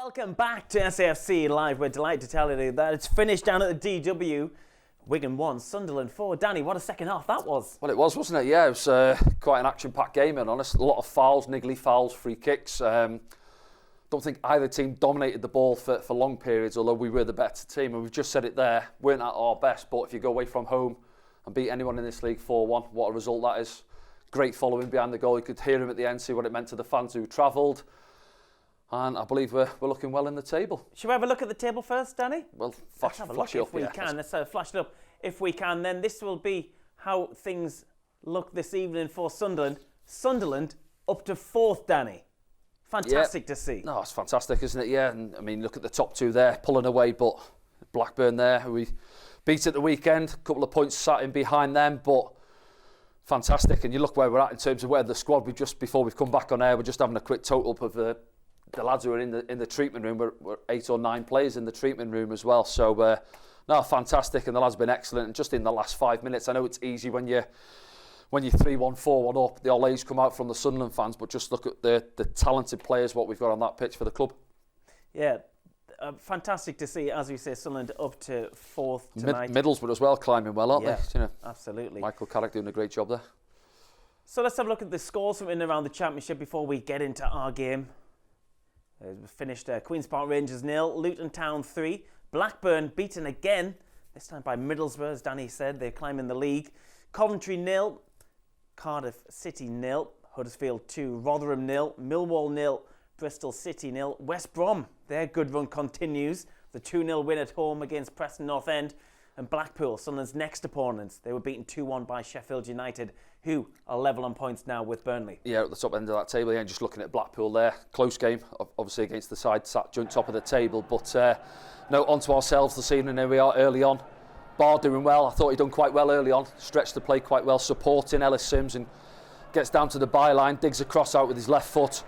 Welcome back to SAFC Live. We're delighted to tell you that it's finished down at the DW. Wigan 1, Sunderland 4. Danny, what a second half that was. Well, it was, wasn't it? Yeah, it was quite an action-packed game, and honest. A lot of fouls, niggly fouls, free kicks. Don't think either team dominated the ball for long periods, although we were the better team. And we've just said it there, weren't at our best. But if you go away from home and beat anyone in this league 4-1, what a result that is. Great following behind the goal. You could hear him at the end, see what it meant to the fans who travelled. And I believe we're looking well in the table. Should we have a look at the table first, Danny? Well, Let's have a look flash it up if we can. Let's flash it up if we can. Then this will be how things look this evening for Sunderland. Sunderland up to 4th, Danny. Fantastic to see. No, it's fantastic, isn't it? Yeah, and I mean, look at the top two there, pulling away, but Blackburn there, who we beat at the weekend, a couple of points sat in behind them, but fantastic. And you look where we're at in terms of where the squad, before we've come back on air, we're just having a quick total up of the lads who are in the treatment room. We're 8 or 9 players in the treatment room as well. So, no, fantastic, and the lads have been excellent. And just in the last 5 minutes, I know it's easy when you're 3-1, 4-1 up, the all A's come out from the Sunderland fans, but just look at the talented players, what we've got on that pitch for the club. Yeah. Fantastic to see, as we say, Sunderland up to 4th tonight. Middlesbrough as well, climbing well, aren't they? You know, absolutely. Michael Carrick doing a great job there. So let's have a look at the scores from in and around the Championship before we get into our game. We finished Queen's Park Rangers 0, Luton Town 3, Blackburn beaten again, this time by Middlesbrough, as Danny said, they're climbing the league. Coventry 0, Cardiff City 0, Huddersfield 2, Rotherham 0, Millwall 0, Bristol City 0, West Brom, their good run continues, the 2-0 win at home against Preston North End, and Blackpool, Sunderland's next opponents. They were beaten 2-1 by Sheffield United, who are level on points now with Burnley. Yeah, at the top end of that table, just looking at Blackpool there. Close game, obviously against the side sat joint top of the table. But no, onto ourselves this evening. Here we are early on. Barr doing well. I thought he'd done quite well early on. Stretched the play quite well, supporting Ellis Sims, and gets down to the byline, digs a cross out with his left foot.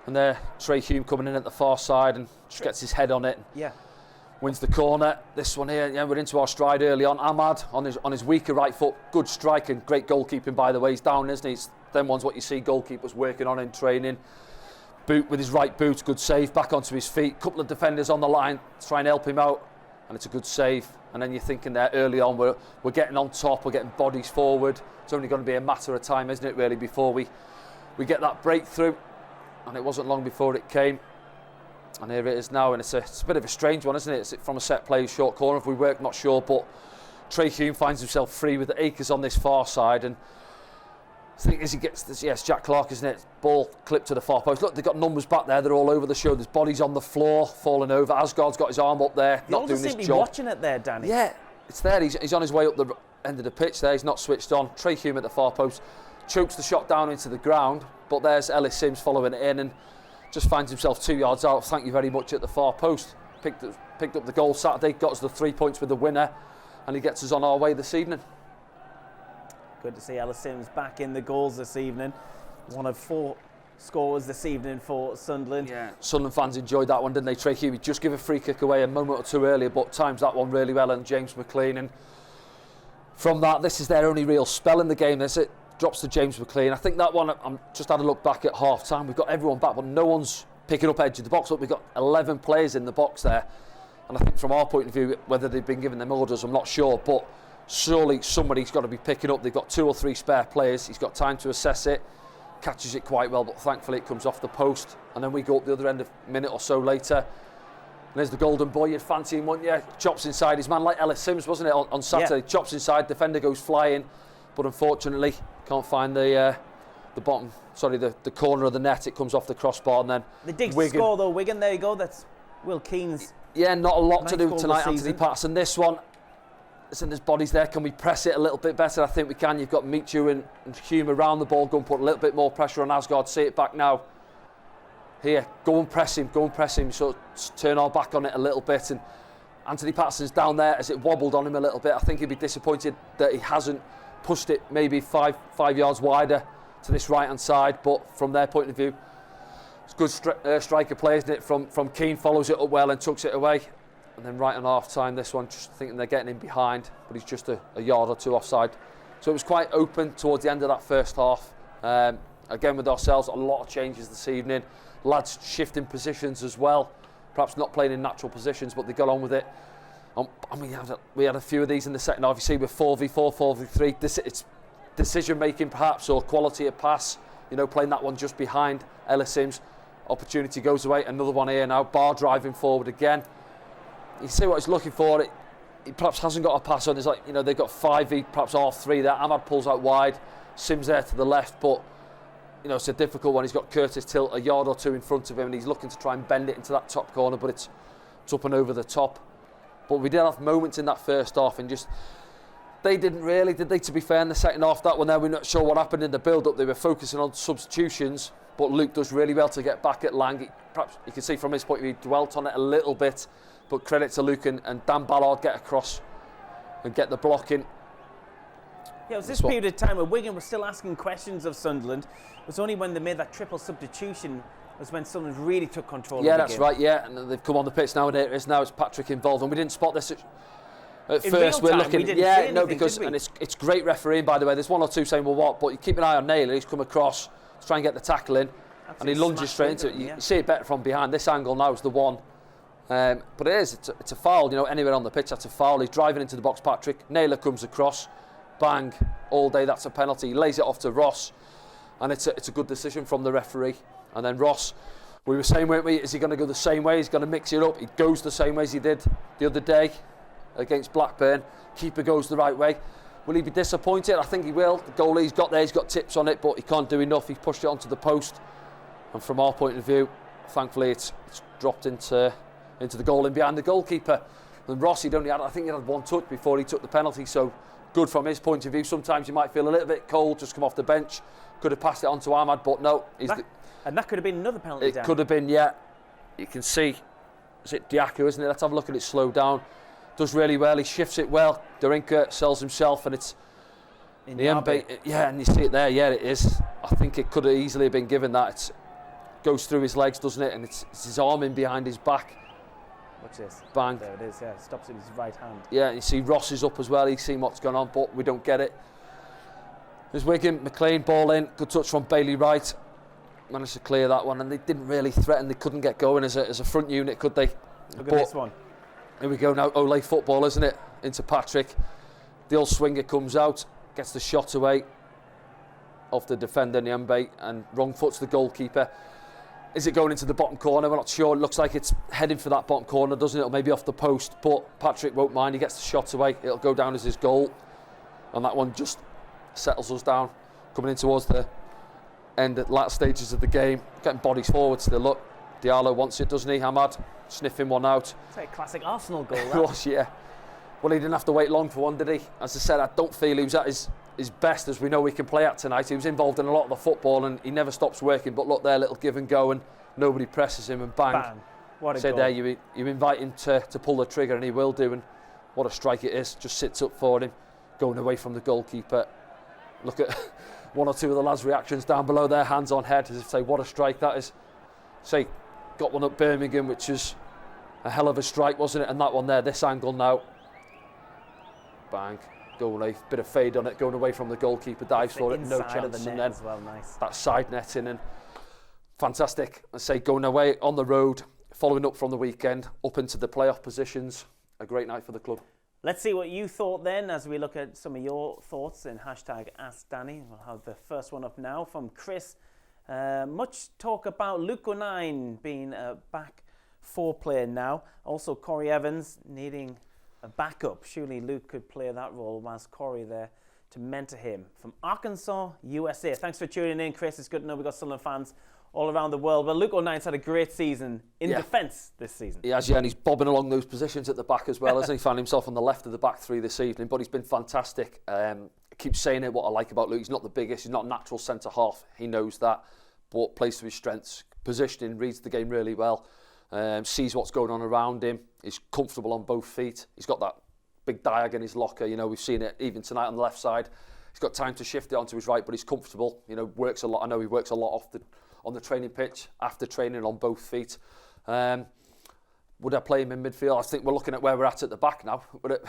And there, Trey Hume coming in at the far side and just gets his head on it. Yeah. Wins the corner. This one here, we're into our stride early on. Ahmad on his weaker right foot, good strike and great goalkeeping by the way. He's down, isn't he? It's them ones what you see goalkeepers working on in training. Boot with his right boot, good save, back onto his feet. Couple of defenders on the line, try and help him out, and it's a good save. And then you're thinking there early on, we're getting on top, we're getting bodies forward. It's only going to be a matter of time, isn't it, really, before we get that breakthrough. And it wasn't long before it came. And here it is now, and it's a bit of a strange one, isn't it? It's from a set play, short corner. If we work, not sure, but Trey Hume finds himself free with the Akers on this far side, and I think as he gets this, yes, Jack Clark, isn't it? Ball clipped to the far post. Look, they've got numbers back there. They're all over the show. There's bodies on the floor, falling over. Asgard's got his arm up there, not doing his job. Watching it there, Danny. Yeah, it's there. He's on his way up the end of the pitch there. He's not switched on. Trey Hume at the far post chokes the shot down into the ground, but there's Ellis Sims following it in and just finds himself 2 yards out. Thank you very much at the far post. Picked up the goal Saturday, got us the 3 points with the winner, and he gets us on our way this evening. Good to see Ellis Sims back in the goals this evening. One of 4 scorers this evening for Sunderland. Yeah, Sunderland fans enjoyed that one, didn't they? Trey Huey just give a free kick away a moment or two earlier, but times that one really well, and James McLean. And from that, this is their only real spell in the game. This it drops to James McLean. I think that one, I'm just had a look back at half time. We've got everyone back, but no one's picking up edge of the box. Look, we've got 11 players in the box there. And I think from our point of view, whether they've been given them orders, I'm not sure. But surely somebody's got to be picking up. They've got 2 or 3 spare players. He's got time to assess it. Catches it quite well, but thankfully it comes off the post. And then we go up the other end a minute or so later. And there's the golden boy. You'd fancy him, wouldn't you? Chops inside his man, like Ellis Sims, wasn't it, on Saturday? Yeah. Chops inside, defender goes flying. But unfortunately, can't find the corner of the net. It comes off the crossbar, and then the dig score though. Wigan, there you go. That's Will Keane's. Yeah, not a lot to do tonight, Anthony Patterson. This one, listen, there's bodies there. Can we press it a little bit better? I think we can. You've got Michu and Hume around the ball. Go and put a little bit more pressure on Asgard. See it back now. Here, go and press him. Go and press him. So turn our back on it a little bit. And Anthony Patterson's down there as it wobbled on him a little bit. I think he'd be disappointed that he hasn't pushed it maybe five yards wider to this right hand side, but from their point of view, it's good striker play, isn't it? From Keane, follows it up well and tucks it away, and then right on half time, this one just thinking they're getting him behind, but he's just a yard or 2 offside. So it was quite open towards the end of that first half. Again with ourselves, a lot of changes this evening. Lads shifting positions as well. perhaps not playing in natural positions, but they got on with it. And we had a few of these in the second half. You see with 4v4, 4v3, it's decision making perhaps, or quality of pass, playing that one just behind Ellis Sims. Opportunity goes away, another one here now, Bar driving forward again. You see what he's looking for, he perhaps hasn't got a pass on. It's like, they've got 5v, perhaps R3 there. Ahmad pulls out wide, Sims there to the left, but it's a difficult one. He's got Curtis Tilt a yard or two in front of him, and he's looking to try and bend it into that top corner, but it's up and over the top. But we did have moments in that first half, and they didn't really, did they, to be fair, in the second half? That one there, we're not sure what happened in the build-up. They were focusing on substitutions, but Luke does really well to get back at Lang. Perhaps you can see from his point of view, he dwelt on it a little bit, but credit to Luke and Dan Ballard get across and get the block in. Yeah, it was this period of time where Wigan was still asking questions of Sunderland. It was only when they made that triple substitution was when Sunderland really took control of the game. Yeah, that's right, yeah. And they've come on the pitch now, and now it's Patrick involved. And we didn't spot this at first. We're looking, because it's great refereeing, by the way. There's one or two saying, well, what? But you keep an eye on Naylor. He's come across to try and get the tackle in, and he lunges straight into it. You see it better from behind. This angle now is the one. But it's a foul, anywhere on the pitch, that's a foul. He's driving into the box, Patrick. Naylor comes across, bang, all day, that's a penalty. He lays it off to Ross, and it's a good decision from the referee. And then Ross, we were saying, weren't we, is he going to go the same way? He's going to mix it up. He goes the same way as he did the other day against Blackburn. Keeper goes the right way. Will he be disappointed? I think he will. The goalie, he's got there, he's got tips on it, but he can't do enough. He's pushed it onto the post. And from our point of view, thankfully, it's dropped into the goal in behind the goalkeeper. And Ross, I think he had one touch before he took the penalty, so good from his point of view. Sometimes you might feel a little bit cold, just come off the bench. Could have passed it on to Ahmad, but no. And that could have been another penalty. It could have been, yeah. You can see, is it Diaku, isn't it? Let's have a look at it slow down. Does really well, he shifts it well. Dorinka sells himself, and it's in the MB. Yeah, and you see it there, yeah, it is. I think it could have easily been given that. It goes through his legs, doesn't it? And it's his arm in behind his back. Watch this. Bang. There it is, yeah. Stops in his right hand. Yeah, and you see Ross is up as well. He's seen what's going on, but we don't get it. There's Wigan, McLean, ball in. Good touch from Bailey Wright. Managed to clear that one, and they didn't really threaten. They couldn't get going as a front unit, could they? Look at this one. Here we go now. Olay football, isn't it? Into Patrick. The old swinger comes out, gets the shot away off the defender, Nyambe, and wrong foot's the goalkeeper. Is it going into the bottom corner? We're not sure. It looks like it's heading for that bottom corner, doesn't it? Or maybe off the post, but Patrick won't mind. He gets the shot away. It'll go down as his goal. And that one just settles us down, coming in towards the end at last stages of the game. Getting bodies forward still. Look, Diallo wants it, doesn't he? Hamad sniffing one out. It's like a classic Arsenal goal. It was, yeah. Well, he didn't have to wait long for one, did he? As I said, I don't feel he was at his best, as we know we can play at tonight. He was involved in a lot of the football, and he never stops working. But look there, little give and go, and nobody presses him, and bang. Bang. What a goal. there, you invite him to pull the trigger, and he will do. And what a strike it is. Just sits up for him, going away from the goalkeeper. Look at one or two of the lads' reactions down below there, hands on head, as if to say, what a strike that is. Say, got one at Birmingham, which is a hell of a strike, wasn't it? And that one there, this angle now. Bang. Goalie, bit of fade on it, going away from the goalkeeper, dives for it, no chance. The and then as well, nice. That side netting, and fantastic. I say, going away on the road, following up from the weekend, up into the playoff positions. A great night for the club. Let's see what you thought then as we look at some of your thoughts in hashtag Ask Danny. We'll have the first one up now from Chris. Much talk about Luke O'Nien being a back four player now. Also Corey Evans needing a backup. Surely Luke could play that role whilst Corey there to mentor him. From Arkansas, USA. Thanks for tuning in, Chris. It's good to know we've got Sunderland fans all around the world. But Luke O'Nien's had a great season in defence this season. He has, yeah, and he's bobbing along those positions at the back as well, hasn't he? Found himself on the left of the back three this evening, but he's been fantastic. I keep saying it, what I like about Luke. He's not the biggest, he's not a natural centre-half. He knows that, but plays to his strengths. Positioning, reads the game really well. Sees what's going on around him. He's comfortable on both feet. He's got that big diag in his locker. You know, we've seen it even tonight on the left side. He's got time to shift it onto his right, but he's comfortable. You know, works a lot. I know he works a lot on the training pitch after training on both feet. Would I play him in midfield? I think we're looking at where we're at the back now. Would it,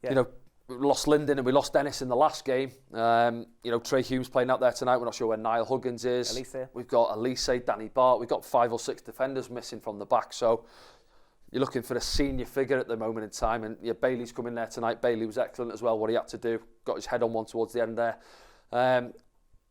you know, we lost Linden and we lost Dennis in the last game. Trey Hume's playing out there tonight. We're not sure where Niall Huggins is. Elise. We've got Elise, Danny Bart. We've got 5 or 6 defenders missing from the back. So you're looking for a senior figure at the moment in time. And Bailey's coming there tonight. Bailey was excellent as well, what he had to do. Got his head on one towards the end there.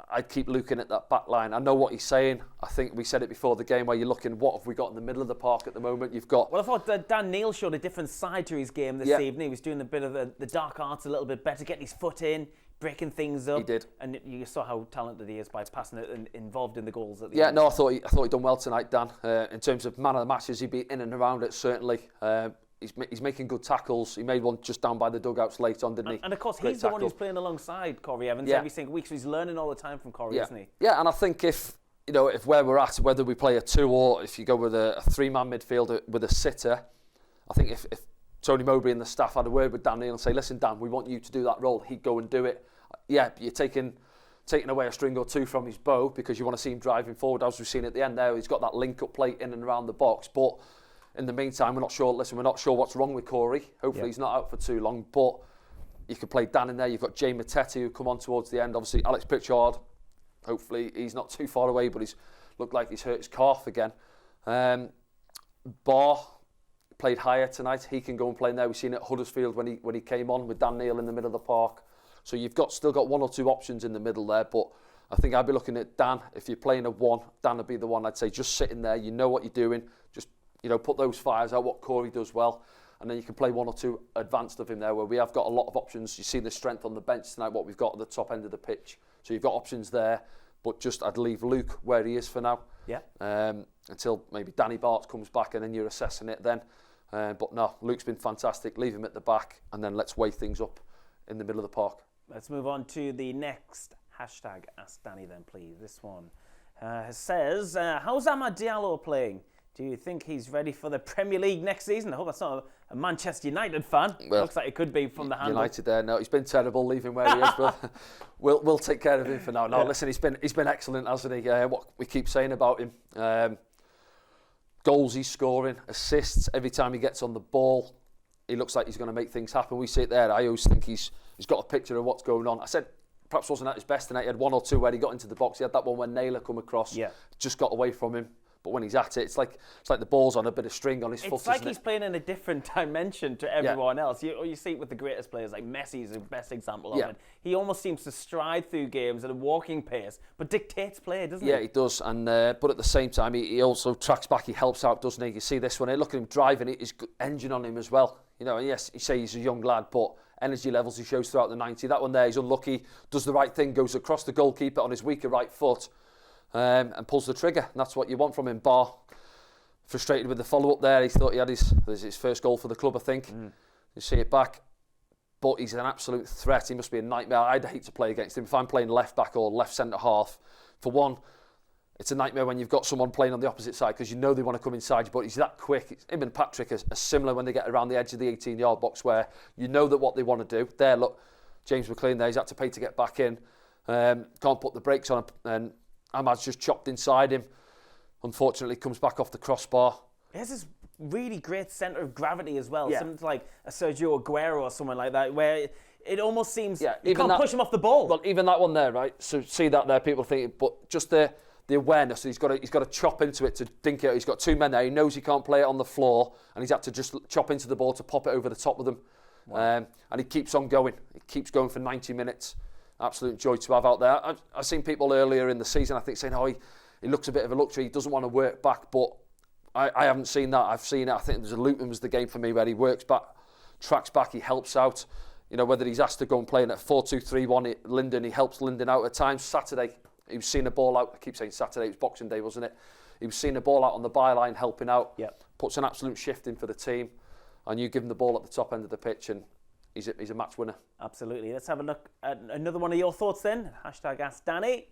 I'd keep looking at that back line. I know what he's saying. I think we said it before the game where you're looking, what have we got in the middle of the park at the moment? You've got... Well, I thought that Dan Neil showed a different side to his game this evening. He was doing a bit of the dark arts a little bit better, getting his foot in, breaking things up. He did. And you saw how talented he is by passing it and involved in the goals at the end. end. No, I thought he'd done well tonight, Dan. In terms of man of the matches, he'd be in and around it, certainly. He's making good tackles. He made one just down by the dugouts late on, didn't he? And of course, he's the one who's playing alongside Corey Evans every single week, so he's learning all the time from Corey, isn't he? Yeah, and I think if where we're at, whether we play a 2 or if you go with a 3-man midfielder with a sitter, I think if Tony Mowbray and the staff had a word with Dan Neil and say, listen, Dan, we want you to do that role, he'd go and do it. Yeah, you're taking away a string or 2 from his bow because you want to see him driving forward, as we've seen at the end there. He's got that link-up play in and around the box, but in the meantime, we're not sure what's wrong with Corey. Hopefully he's not out for too long, but you could play Dan in there. You've got Jay Matete who come on towards the end. Obviously, Alex Pritchard, hopefully he's not too far away, but he's looked like he's hurt his calf again. Barr played higher tonight. He can go and play in there. We've seen it at Huddersfield when he came on with Dan Neil in the middle of the park. So you've still got 1 or 2 options in the middle there, but I think I'd be looking at Dan. If you're playing a 1, Dan would be the one. I'd say just sit in there. You know what you're doing. Just put those fires out, what Corey does well, and then you can play 1 or 2 advanced of him there, where we have got a lot of options. You've seen the strength on the bench tonight, what we've got at the top end of the pitch. So you've got options there, but I'd leave Luke where he is for now. Yeah. Until maybe Danny Bart comes back and then you're assessing it then. But no, Luke's been fantastic. Leave him at the back and then let's weigh things up in the middle of the park. Let's move on to the next hashtag Ask Danny then, please. This one says, how's Amad Diallo playing? Do you think he's ready for the Premier League next season? I hope that's not a Manchester United fan. Well, looks like it could be from the handle. United there. No, he's been terrible. Leave him where he is, but we'll take care of him for now. No, listen, he's been excellent, hasn't he? What we keep saying about him, goals he's scoring, assists every time he gets on the ball. He looks like he's going to make things happen. We see it there. I always think he's got a picture of what's going on. I said perhaps wasn't at his best tonight. He had 1 or 2 where he got into the box. He had that one when Naylor come across. Yeah. Just got away from him. But when he's at it, it's like the ball's on a bit of string on his foot. It's like he's playing in a different dimension to everyone else. You see it with the greatest players, like Messi is the best example of it. He almost seems to stride through games at a walking pace, but dictates play, doesn't he? Yeah, he does. And but at the same time, he also tracks back. He helps out, doesn't he? You see this one here. Look at him driving it. His engine on him as well. Yes, you say he's a young lad, but energy levels he shows throughout the 90. That one there, he's unlucky. Does the right thing, goes across the goalkeeper on his weaker right foot. And pulls the trigger. And that's what you want from him. Barr frustrated with the follow-up there. He thought he had his first goal for the club, I think. You see it back. But he's an absolute threat. He must be a nightmare. I'd hate to play against him. If I'm playing left back or left centre half, for one, it's a nightmare when you've got someone playing on the opposite side because you know they want to come inside you, but he's that quick. Him and Patrick are similar when they get around the edge of the 18-yard box where you know that what they want to do. There, look, James McLean there, he's had to pay to get back in. Can't put the brakes on him. And Amad's just chopped inside him. Unfortunately, comes back off the crossbar. He has this really great centre of gravity as well. Something like a Sergio Aguero or someone like that, where it almost seems you can't push him off the ball. Well, even that one there, right? So see that there, people think, but just the awareness. He's got to chop into it to dink it. He's got 2 men there. He knows he can't play it on the floor, and he's had to just chop into the ball to pop it over the top of them. Wow. And he keeps on going. He keeps going for 90 minutes. Absolute joy to have out there. I've seen people earlier in the season, I think, saying, he looks a bit of a luxury. He doesn't want to work back, but I haven't seen that. I've seen it. I think Luton was the game for me where he works back, tracks back, he helps out. Whether he's asked to go and play in a 4-2-3-1, Linden, he helps Linden out at times. Saturday, he was seeing a ball out. I keep saying Saturday, it was Boxing Day, wasn't it? He was seeing a ball out on the byline, helping out. Yep. Puts an absolute shift in for the team. And you give him the ball at the top end of the pitch and he's a match winner. Absolutely. Let's have a look at another one of your thoughts then. Hashtag Ask Danny.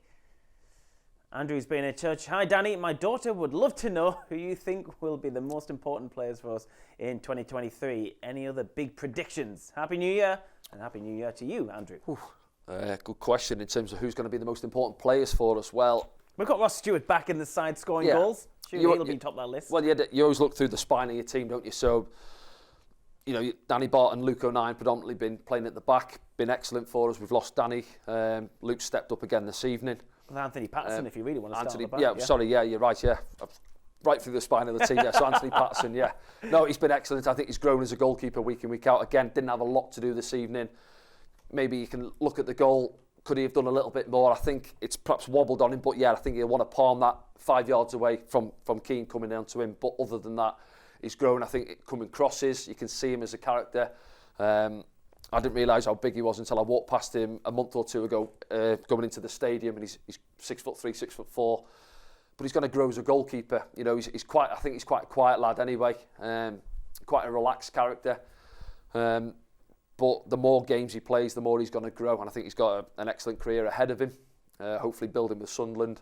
Andrew's been in touch. Hi Danny, my daughter would love to know who you think will be the most important players for us in 2023. Any other big predictions? Happy New Year, and Happy New Year to you, Andrew. Good question in terms of who's going to be the most important players for us. Well, we've got Ross Stewart back in the side scoring goals. Sure, he'll be top of that list. Well, you always look through the spine of your team, don't you? So Danny Bart and Luke O'Nien predominantly been playing at the back, been excellent for us. We've lost Danny. Luke stepped up again this evening. With Anthony Patterson, if you really want to start on the back. You're right, yeah. Right through the spine of the team, yeah. So Anthony Patterson, yeah. No, he's been excellent. I think he's grown as a goalkeeper week in, week out. Again, didn't have a lot to do this evening. Maybe you can look at the goal. Could he have done a little bit more? I think it's perhaps wobbled on him, but yeah, I think he'll want to palm that 5 yards away from Keane coming down to him. But other than that, he's grown. I think coming crosses, you can see him as a character. I didn't realise how big he was until I walked past him a month or two ago, going into the stadium, and he's 6'3", 6'4", but he's going to grow as a goalkeeper. He's quite a quiet lad anyway, quite a relaxed character. But the more games he plays, the more he's going to grow, and I think he's got an excellent career ahead of him. Hopefully building with Sunderland,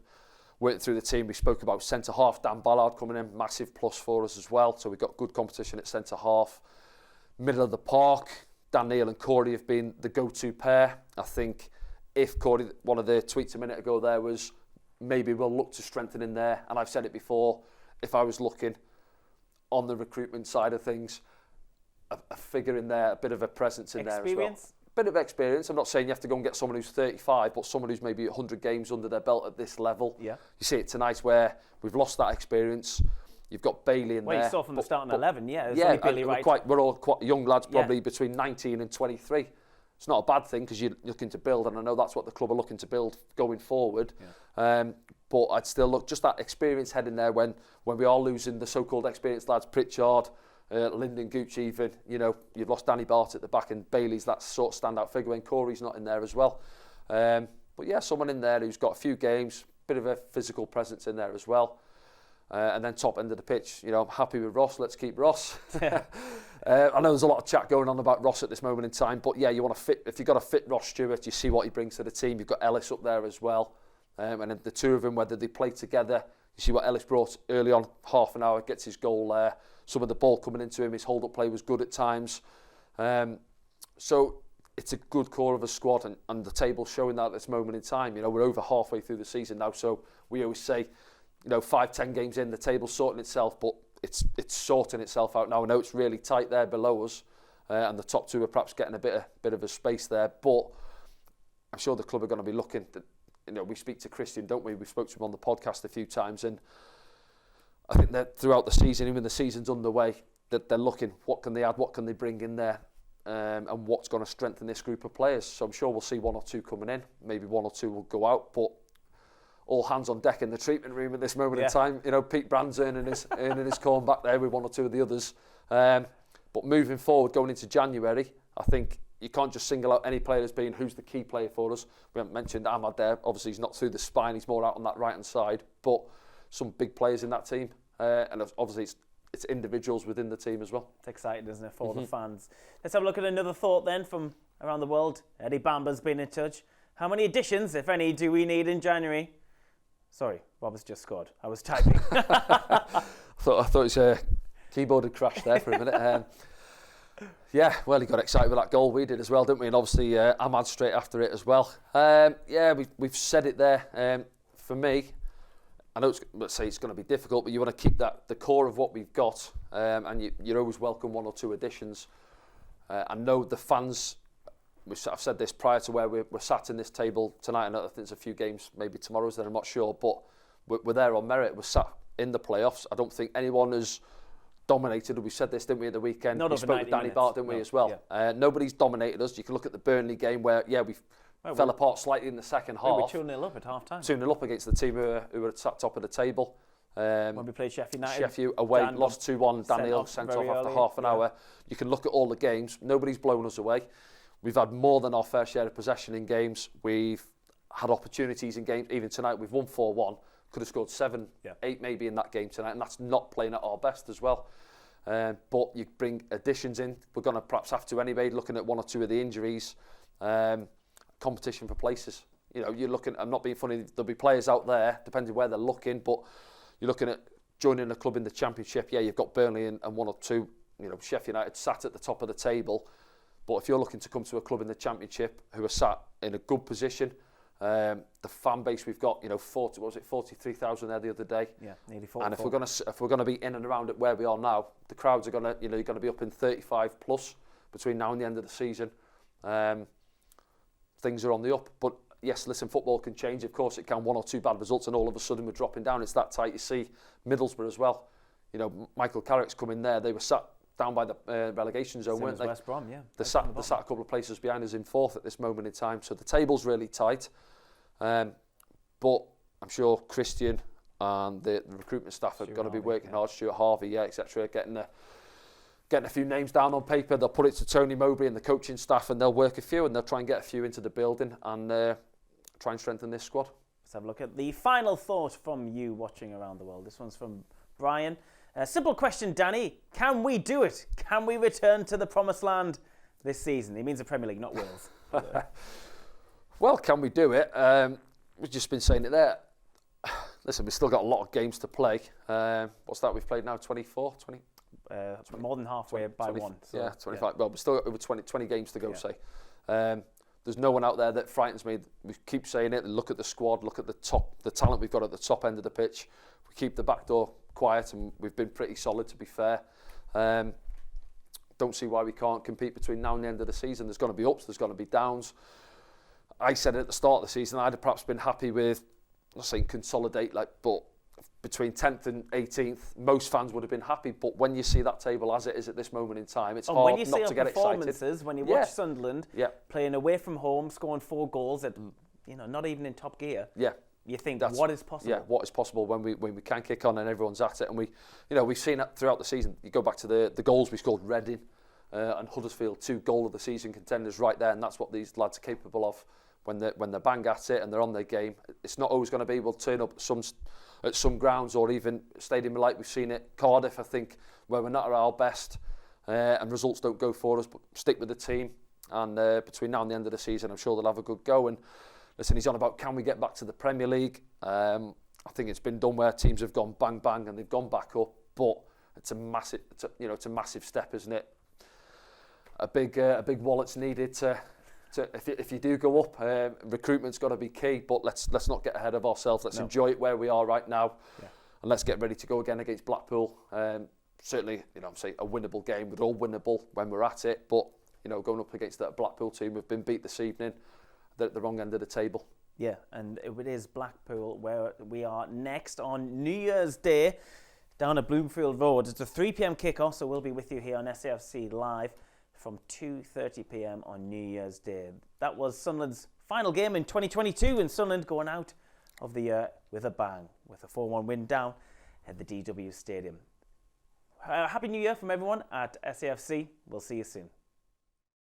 working through the team. We spoke about centre half, Dan Ballard coming in, massive plus for us as well. So we've got good competition at centre half. Middle of the park, Dan Neil and Corey have been the go-to pair. I think if Corey, one of the tweets a minute ago there was, maybe we'll look to strengthen in there. And I've said it before, if I was looking on the recruitment side of things, a figure in there, a bit of a presence in there as well. Bit of experience. I'm not saying you have to go and get someone who's 35, but someone who's maybe 100 games under their belt at this level. Yeah. You see it tonight where we've lost that experience. You've got Bailey in there. Well, you saw from the start in 11, yeah. We're all quite young lads, probably between 19 and 23. It's not a bad thing because you're looking to build, and I know that's what the club are looking to build going forward. Yeah. But I'd still look, just that experience head in there when we are losing the so-called experienced lads, Pritchard, Lyndon Gooch even, you've lost Danny Bart at the back, and Bailey's that sort of standout figure when Corey's not in there as well. But yeah, someone in there who's got a few games, bit of a physical presence in there as well. And then top end of the pitch, I'm happy with Ross. Let's keep Ross. I know there's a lot of chat going on about Ross at this moment in time, but yeah, if you've got to fit Ross Stewart, you see what he brings to the team. You've got Ellis up there as well, and then the two of them, whether they play together, you see what Ellis brought early on, half an hour, gets his goal there. Some of the ball coming into him, his hold-up play was good at times. So it's a good core of a squad, and the table's showing that at this moment in time. We're over halfway through the season now, so we always say, 5-10 games in, the table's sorting itself, but it's sorting itself out now. I know it's really tight there below us, and the top two are perhaps getting a bit of a space there, but I'm sure the club are going to be looking. We speak to Christian, don't we? We spoke to him on the podcast a few times, and I think that throughout the season, even the season's underway, that they're looking, what can they add, what can they bring in there, and what's going to strengthen this group of players. So I'm sure we'll see one or two coming in, maybe one or two will go out, but all hands on deck in the treatment room at this moment in time. Pete Brand's earning his corn back there with one or two of the others. But moving forward, going into January, I think you can't just single out any player as being who's the key player for us. We haven't mentioned Ahmad there. Obviously, he's not through the spine. He's more out on that right-hand side. But some big players in that team. And obviously, it's individuals within the team as well. It's exciting, isn't it, for the fans? Let's have a look at another thought then from around the world. Eddie Bamber's been in touch. How many additions, if any, do we need in January? Sorry, Robert's just scored. I was typing. I thought his keyboard had crashed there for a minute. Yeah, well, he got excited with that goal. We did as well, didn't we? And obviously, Ahmad straight after it as well. We've said it there. For me, I know let's say it's going to be difficult, but you want to keep the core of what we've got, and you're always welcome one or two additions. I know the fans. I've said this prior to where we're sat in this table tonight. I know I think there's a few games, maybe tomorrow's then, I'm not sure, but we're there on merit. We're sat in the playoffs. I don't think anyone has dominated. We said this, didn't we, at the weekend? Not we over spoke with Danny Bart, didn't we, as well? Yeah. Nobody's dominated us. You can look at the Burnley game where, we fell apart slightly in the second half. We were 2-0 up at half time. 2-0 up against the team who were at the top of the table. When we played Sheffield United. Sheffield away, lost 2-1. Daniel sent off after half an hour. You can look at all the games. Nobody's blown us away. We've had more than our fair share of possession in games. We've had opportunities in games. Even tonight, we've won 4-1. Could have scored 7, 8 maybe in that game tonight, and that's not playing at our best as well. But you bring additions in. We're going to perhaps have to anyway, looking at one or two of the injuries. Competition for places. You're looking, I'm not being funny, there'll be players out there, depending where they're looking, but you're looking at joining a club in the Championship. Yeah, you've got Burnley and one or two, Sheffield United sat at the top of the table. But if you're looking to come to a club in the Championship who are sat in a good position, The fan base we've got, 43,000 there the other day. Yeah, nearly 44. And if we're gonna be in and around it where we are now, the crowds are gonna, you're gonna be up in 35 plus between now and the end of the season. Things are on the up, but yes, listen, football can change. Of course, it can. 1 or 2 bad results, and all of a sudden we're dropping down. It's that tight. You see, Middlesbrough as well. Michael Carrick's come in there. They were sat down by the relegation zone, weren't they? West Brom, yeah. They're sat a couple of places behind us in 4th at this moment in time. So the table's really tight. But I'm sure Christian and the recruitment staff are going to be working hard. Stuart Harvey, etc. Getting a few names down on paper. They'll put it to Tony Mowbray and the coaching staff, and they'll work a few, and they'll try and get a few into the building and try and strengthen this squad. Let's have a look at the final thought from you watching around the world. This one's from Brian. Simple question, Danny. Can we do it? Can we return to the promised land this season? He means the Premier League, not Wales. Well, can we do it? We've just been saying it there. Listen, we've still got a lot of games to play. What's that we've played now? 24? 20? More than halfway 20, by one. So, yeah, 25. Yeah. Well, we've still got over 20 games to go, yeah. say. There's no one out there that frightens me. We keep saying it. Look at the squad. Look at the talent we've got at the top end of the pitch. We keep the back door quiet, and we've been pretty solid, to be fair. Don't see why we can't compete between now and the end of the season. There's going to be ups, there's going to be downs. I said it at the start of the season, I'd have perhaps been happy with, I'm not saying consolidate, but between 10th and 18th, most fans would have been happy. But when you see that table as it is at this moment in time, it's hard not to get excited. When you watch Sunderland playing away from home, scoring 4 goals at, not even in top gear. Yeah. You think what is possible? Yeah, what is possible when we can kick on and everyone's at it, and we've seen it throughout the season. You go back to the goals we scored, Reading and Huddersfield, 2 goal of the season contenders right there, and that's what these lads are capable of when they're bang at it and they're on their game. It's not always going to be we'll turn up at some grounds or even stadium like we've seen it Cardiff, I think, where we're not at our best and results don't go for us, but stick with the team, and between now and the end of the season, I'm sure they'll have a good go. And listen, he's on about can we get back to the Premier League? I think it's been done where teams have gone bang bang and they've gone back up, but it's a massive step, isn't it? A big wallet's needed to if you do go up. Recruitment's got to be key, but let's not get ahead of ourselves. Let's enjoy it where we are right now, and let's get ready to go again against Blackpool. Certainly, I'm saying a winnable game. We're all winnable when we're at it, but going up against that Blackpool team, we've been beat this evening. They're at the wrong end of the table. Yeah, and it is Blackpool where we are next on New Year's Day down at Bloomfield Road. It's a 3 p.m. kickoff, so we'll be with you here on SAFC Live from 2:30 p.m. on New Year's Day. That was Sunderland's final game in 2022, and Sunderland going out of the year with a bang, with a 4-1 win down at the DW Stadium. Happy New Year from everyone at SAFC. We'll see you soon.